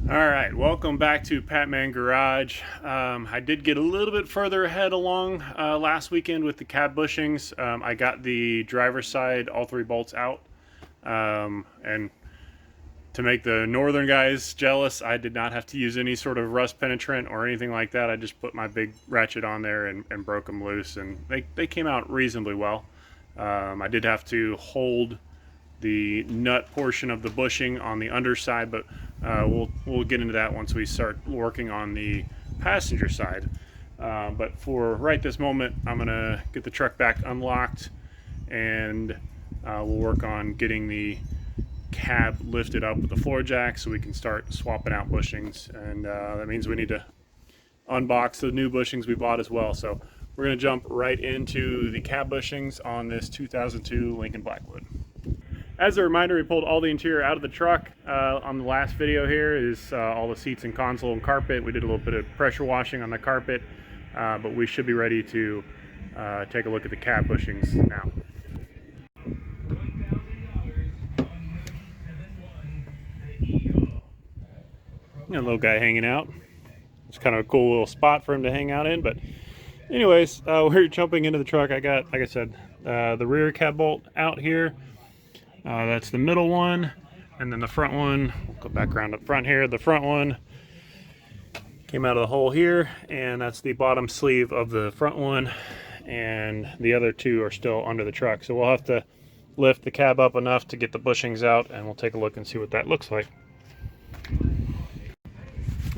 All right, welcome back to Patman Garage. I did get a little bit further ahead along last weekend with the cab bushings. I got the driver's side, all three bolts out. And to make the northern guys jealous, I did not have to use any sort of rust penetrant or anything like that. I just put my big ratchet on there and broke them loose, and they came out reasonably well. I did have to hold the nut portion of the bushing on the underside, but we'll get into that once we start working on the passenger side. But for right this moment, I'm gonna get the truck back unlocked, and we'll work on getting the cab lifted up with the floor jack so we can start swapping out bushings, and that means we need to unbox the new bushings we bought as well. So we're gonna jump right into the cab bushings on this 2002 Lincoln Blackwood. As a reminder, we pulled all the interior out of the truck. On the last video here is all the seats and console and carpet. We did a little bit of pressure washing on the carpet, but we should be ready to take a look at the cab bushings now. A little guy hanging out. It's kind of a cool little spot for him to hang out in. But anyways, we're jumping into the truck. I got, like I said, the rear cab bolt out here. That's the middle one, and then the front one, we'll go back around up front here. The front one came out of the hole here, and that's the bottom sleeve of the front one, and the other two are still under the truck. So we'll have to lift the cab up enough to get the bushings out, and we'll take a look and see what that looks like.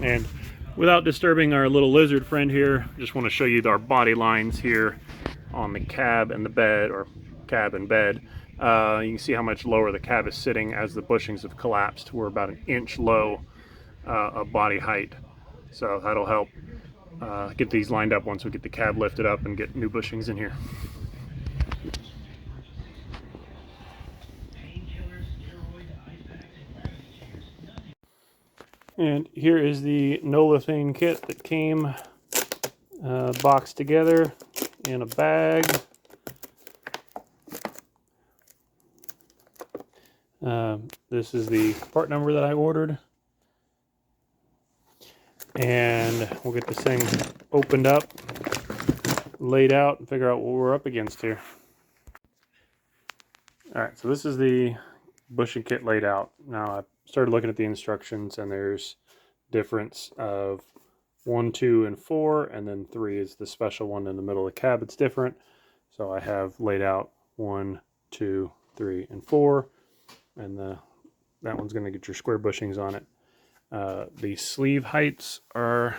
And without disturbing our little lizard friend here, just want to show you our body lines here on the cab and the bed, or cab and bed. You can see how much lower the cab is sitting as the bushings have collapsed. We're about an inch low of body height. So that'll help get these lined up once we get the cab lifted up and get new bushings in here. And here is the no-lithane kit that came boxed together in a bag. This is the part number that I ordered, and we'll get this thing opened up, laid out, and figure out what we're up against here. Alright, so this is the bushing kit laid out. Now I started looking at the instructions, and there's difference of 1, 2, and 4, and then 3 is the special one in the middle of the cab. It's different, so I have laid out 1, 2, 3, and 4, and that one's going to get your square bushings on it. The sleeve heights are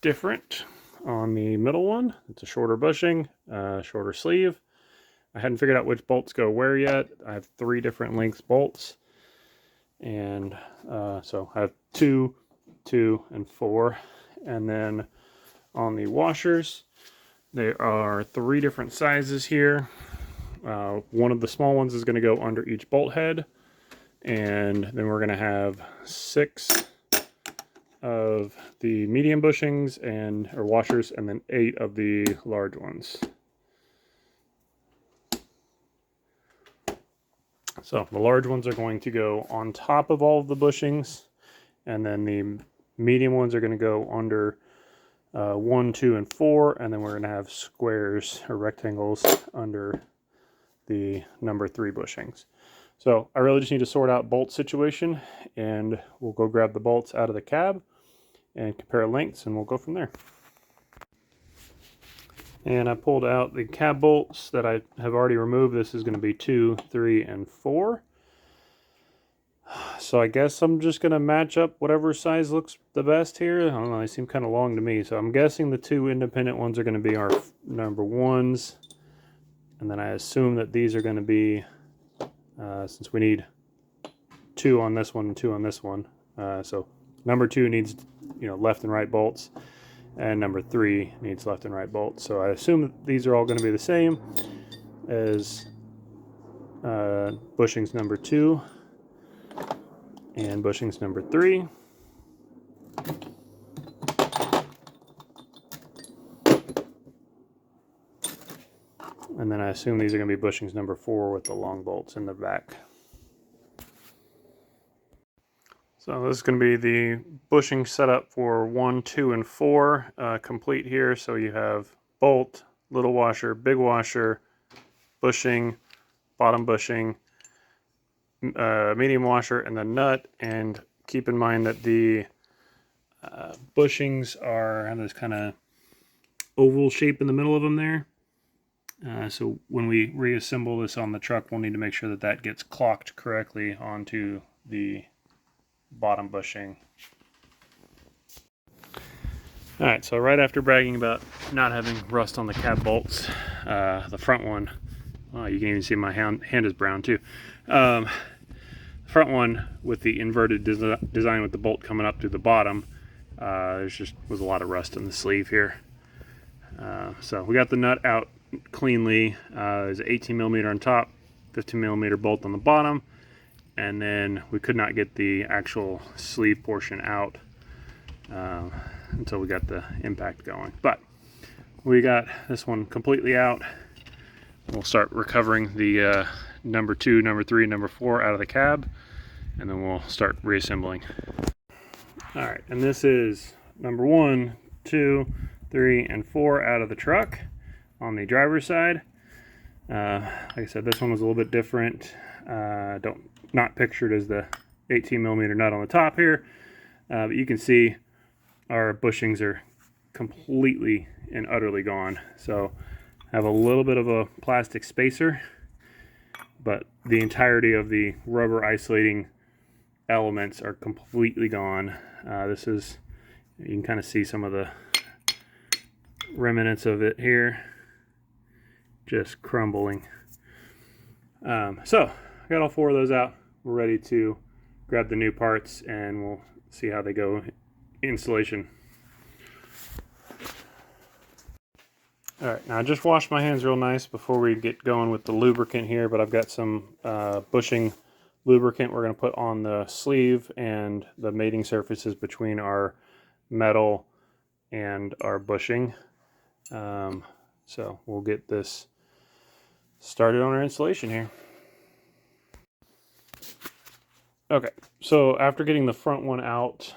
different on the middle one. It's a shorter bushing, shorter sleeve. I hadn't figured out which bolts go where yet. I have 3 different lengths bolts, and so I have 2, 2, and 4. And then on the washers, there are 3 different sizes here. One of the small ones is going to go under each bolt head, and then we're going to have 6 of the medium bushings or washers, and then 8 of the large ones. So the large ones are going to go on top of all of the bushings, and then the medium ones are going to go under 1, 2, and 4, and then we're going to have squares or rectangles under the number 3 bushings. So I really just need to sort out bolt situation, and we'll go grab the bolts out of the cab and compare lengths, and we'll go from there. And I pulled out the cab bolts that I have already removed. This is going to be 2, 3, and 4. So I guess I'm just going to match up whatever size looks the best here. I don't know, they seem kind of long to me. So I'm guessing the 2 independent ones are going to be our number 1s. And then I assume that these are going to be, since we need 2 on this one and 2 on this one. So number 2 needs, left and right bolts, and number 3 needs left and right bolts. So I assume that these are all going to be the same as bushings number 2 and bushings number 3. And then I assume these are going to be bushings number 4 with the long bolts in the back. So this is going to be the bushing setup for 1, 2, and 4 complete here. So you have bolt, little washer, big washer, bushing, bottom bushing, medium washer, and the nut. And keep in mind that the bushings have this kind of oval shape in the middle of them there. So when we reassemble this on the truck, we'll need to make sure that that gets clocked correctly onto the bottom bushing. Alright, so right after bragging about not having rust on the cab bolts, the front one, oh, you can even see my hand is brown too. Front one with the inverted design with the bolt coming up through the bottom, there's just was a lot of rust in the sleeve here. So we got the nut out cleanly. There's an 18 millimeter on top, 15 millimeter bolt on the bottom, and then we could not get the actual sleeve portion out until we got the impact going. But we got this one completely out. We'll start recovering the number 2, number 3, number 4 out of the cab, and then we'll start reassembling. All right, and this is number 1, 2, 3, and 4 out of the truck on the driver's side. Like I said, this one was a little bit different. Not pictured as the 18 millimeter nut on the top here, but you can see our bushings are completely and utterly gone. So I have a little bit of a plastic spacer, but the entirety of the rubber isolating elements are completely gone. You can kind of see some of the remnants of it here, just crumbling. So I got all 4 of those out. We're ready to grab the new parts and we'll see how they go installation. Alright, now I just washed my hands real nice before we get going with the lubricant here, but I've got some bushing lubricant we're going to put on the sleeve and the mating surfaces between our metal and our bushing. So we'll get this started on our installation here. Okay, so after getting the front one out,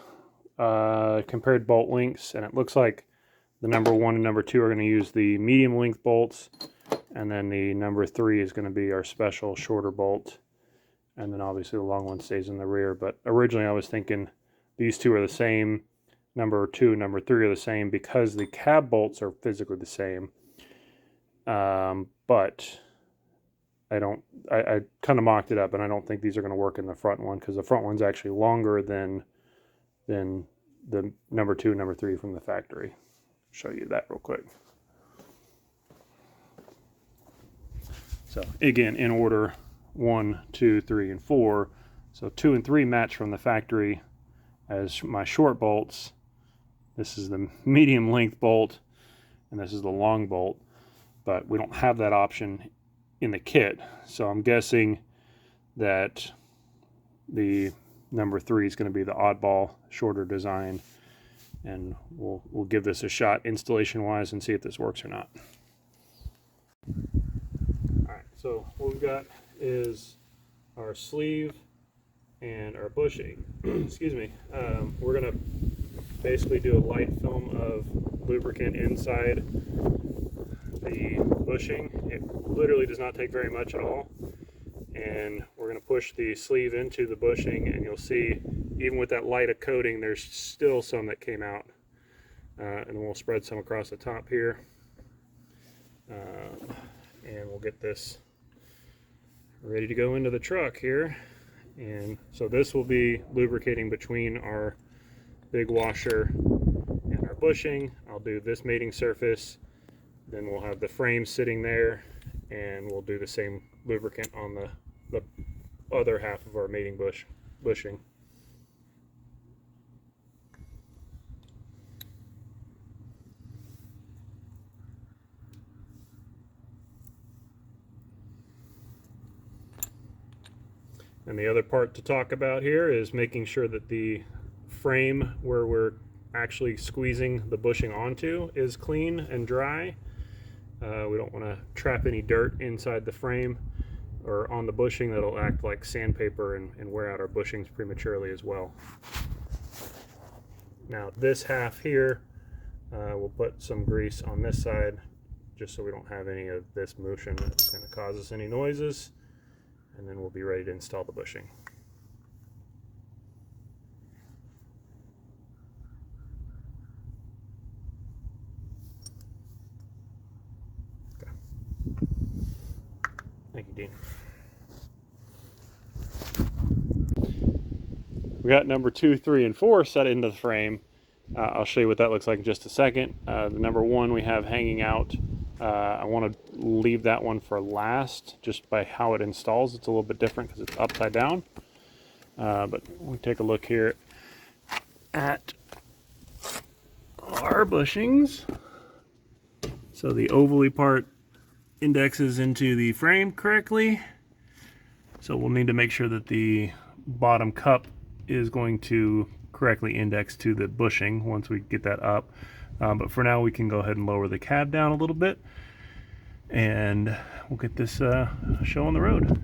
compared bolt lengths, and it looks like the number 1 and number 2 are going to use the medium length bolts, and then the number 3 is going to be our special shorter bolt, and then obviously the long one stays in the rear. But originally I was thinking these two are the same, number 2 and number 3 are the same, because the cab bolts are physically the same. But I kind of mocked it up, and I don't think these are going to work in the front one, because the front one's actually longer than the number 2 and number 3 from the factory. Show you that real quick. So again, in order 1, 2, 3, and 4. So 2 and 3 match from the factory as my short bolts. This is the medium length bolt, and this is the long bolt, but we don't have that option in the kit. So I'm guessing that the number 3 is going to be the oddball, shorter design, and we'll give this a shot installation wise and see if this works or not. Alright, so what we've got is our sleeve and our bushing. Excuse me. We're going to basically do a light film of lubricant inside the bushing. It literally does not take very much at all. And we're going to push the sleeve into the bushing, and you'll see even with that light of coating, there's still some that came out. And we'll spread some across the top here. And we'll get this ready to go into the truck here. And so this will be lubricating between our big washer and our bushing. I'll do this mating surface, then we'll have the frame sitting there, and we'll do the same lubricant on the other half of our mating bushing. And the other part to talk about here is making sure that the frame where we're actually squeezing the bushing onto is clean and dry. We don't want to trap any dirt inside the frame, or on the bushing that'll act like sandpaper and wear out our bushings prematurely as well. Now this half here, we'll put some grease on this side just so we don't have any of this motion that's going to cause us any noises, and then we'll be ready to install the bushing. Okay. Thank you, Dean. We got number 2, 3, and 4 set into the frame. I'll show you what that looks like in just a second. The number 1 we have hanging out. I want to leave that one for last just by how it installs. It's a little bit different because it's upside down. But we take a look here at our bushings. So the ovally part indexes into the frame correctly. So we'll need to make sure that the bottom cup is going to correctly index to the bushing once we get that up. But for now we can go ahead and lower the cab down a little bit and we'll get this show on the road.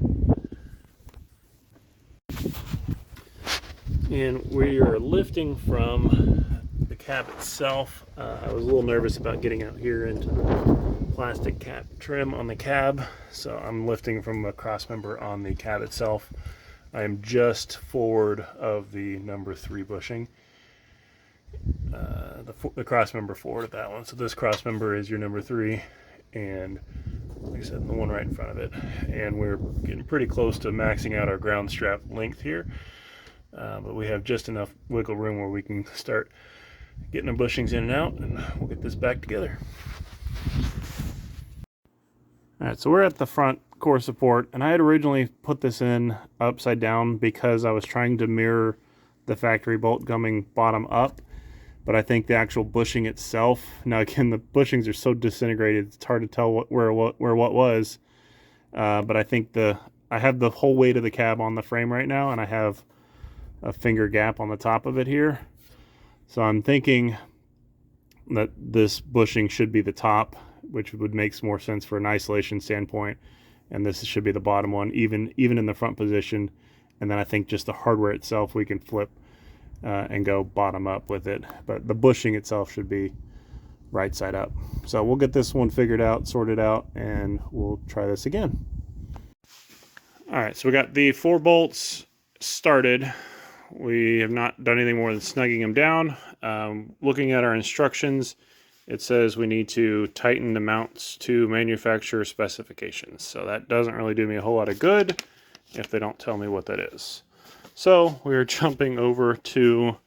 And we are lifting from the cab itself. I was a little nervous about getting out here into the plastic cap trim on the cab, so I'm lifting from a cross member on the cab itself. I am just forward of the number 3 bushing, the cross member forward of that one. So this cross member is your number 3, and like I said, the one right in front of it. And we're getting pretty close to maxing out our ground strap length here, but we have just enough wiggle room where we can start getting our bushings in and out, and we'll get this back together. All right, so we're at the front core support, and I had originally put this in upside down because I was trying to mirror the factory bolt coming bottom up, but I think the actual bushing itself, now again the bushings are so disintegrated it's hard to tell where what was, but I think I have the whole weight of the cab on the frame right now, and I have a finger gap on the top of it here, so I'm thinking that this bushing should be the top, which would make more sense for an isolation standpoint, and this should be the bottom one, even in the front position. And then I think just the hardware itself we can flip and go bottom up with it, but the bushing itself should be right side up. So we'll get this one figured out, sorted out, and we'll try this again. All right, so we got the 4 bolts started. We have not done anything more than snugging them down. Looking at our instructions, it says we need to tighten the mounts to manufacturer specifications. So that doesn't really do me a whole lot of good if they don't tell me what that is. So we're jumping over to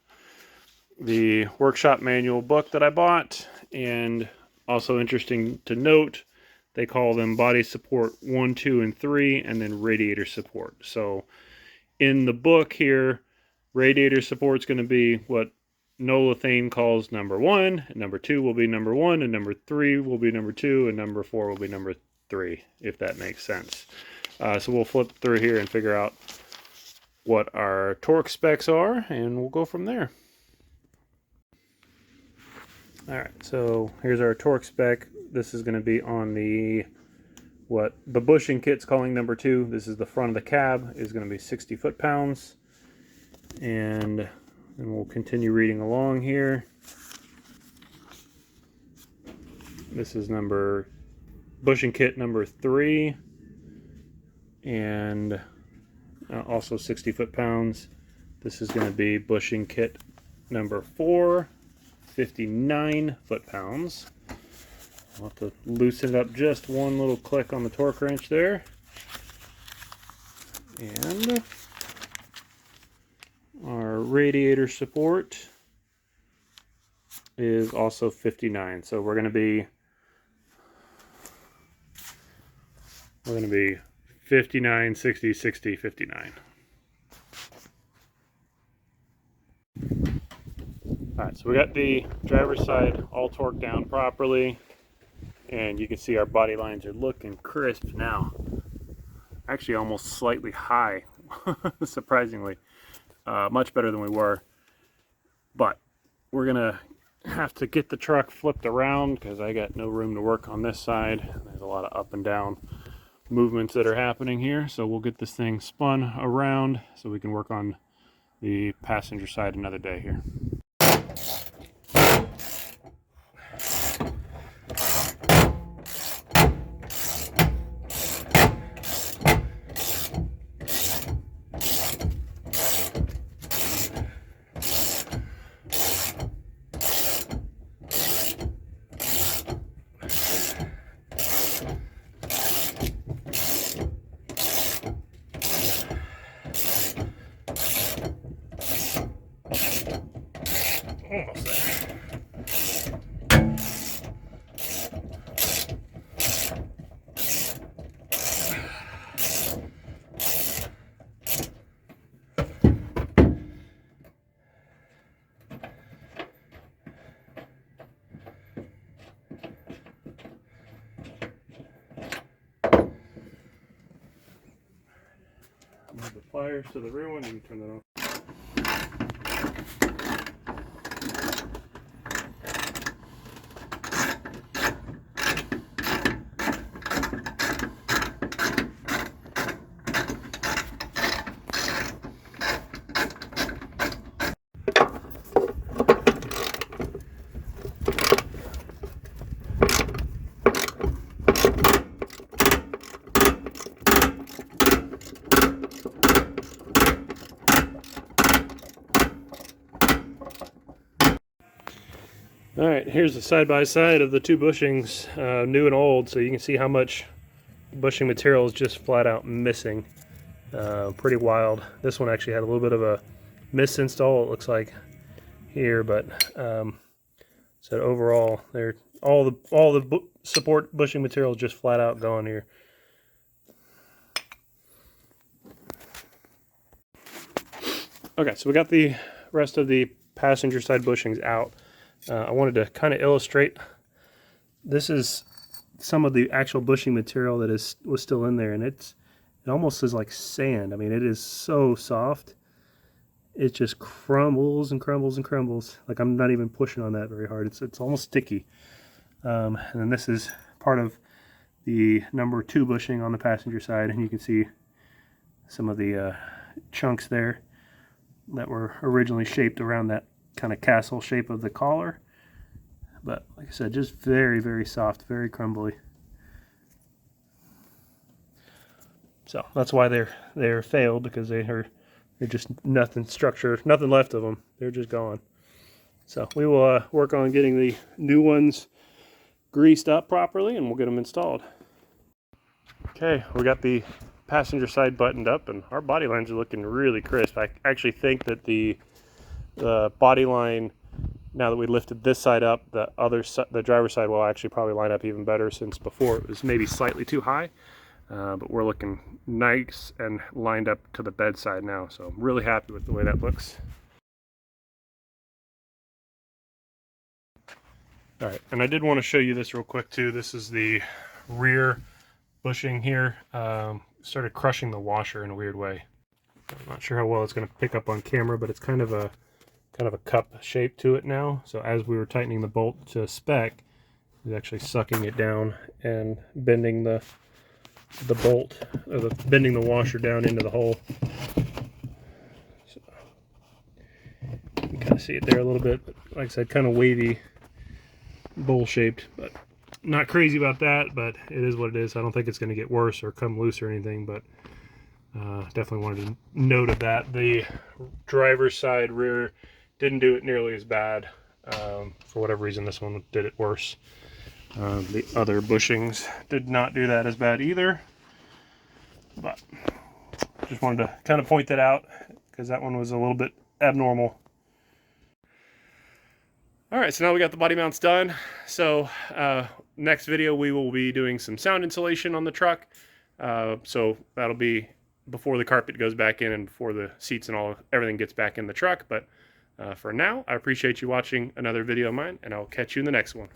the workshop manual book that I bought. And also interesting to note, they call them body support 1, 2, and 3, and then radiator support. So in the book here, radiator support is going to be what Nola Thane calls number 1, and number 2 will be number 1, and number 3 will be number 2, and number 4 will be number 3, if that makes sense. So we'll flip through here and figure out what our torque specs are, and we'll go from there. Alright, so here's our torque spec. This is going to be on what the bushing kit's calling number 2. This is the front of the cab, is going to be 60 foot-pounds. And we'll continue reading along here. This is bushing kit number 3, and also 60 foot-pounds. This is going to be bushing kit number 4, 59 foot-pounds. I'll have to loosen it up just one little click on the torque wrench there. And our radiator support is also 59. So we're going to be 59, 60, 60, 59. Alright, so we got the driver's side all torqued down properly, and you can see our body lines are looking crisp now. Actually almost slightly high, surprisingly. Much better than we were. But we're gonna have to get the truck flipped around because I got no room to work on this side. There's a lot of up and down movements that are happening here. So we'll get this thing spun around so we can work on the passenger side another day here. Almost there. Move the pliers to the rear one, you can turn that off. All right, here's the side-by-side of the two bushings, new and old, so you can see how much bushing material is just flat out missing. Pretty wild. This one actually had a little bit of a misinstall, it looks like here, but so overall, all the support bushing material is just flat out gone here. Okay, so we got the rest of the passenger side bushings out. I wanted to kind of illustrate, this is some of the actual bushing material that was still in there, and it almost is like sand. I mean, it is so soft. It just crumbles and crumbles and crumbles. Like, I'm not even pushing on that very hard. It's almost sticky. And then this is part of the number 2 bushing on the passenger side, and you can see some of the chunks there that were originally shaped around that kind of castle shape of the collar, but like I said, just very, very soft, very crumbly. So that's why they're failed, because they're just nothing left of them. They're just gone. So we will work on getting the new ones greased up properly, and we'll get them installed. Okay, we got the passenger side buttoned up, and our body lines are looking really crisp. I actually think that the body line, now that we lifted this side up, the driver's side will actually probably line up even better, since before it was maybe slightly too high. But we're looking nice and lined up to the bedside now, so I'm really happy with the way that looks. All right, and I did want to show you this real quick too. This is the rear bushing here. Started crushing the washer in a weird way. I'm not sure how well it's going to pick up on camera, but it's kind of a cup shape to it now. So as we were tightening the bolt to spec, it's actually sucking it down and bending the bolt, or bending the washer down into the hole. So you can kind of see it there a little bit, but like I said, kind of wavy, bowl shaped, but not crazy about that, but it is what it is. I don't think it's going to get worse or come loose or anything, but definitely wanted to note of that. The driver's side rear didn't do it nearly as bad. For whatever reason, this one did it worse. The other bushings did not do that as bad either, but just wanted to kind of point that out, because that one was a little bit abnormal. All right, so now we got the body mounts done. So next video we will be doing some sound insulation on the truck. So that'll be before the carpet goes back in and before the seats and everything gets back in the truck. But for now, I appreciate you watching another video of mine, and I'll catch you in the next one.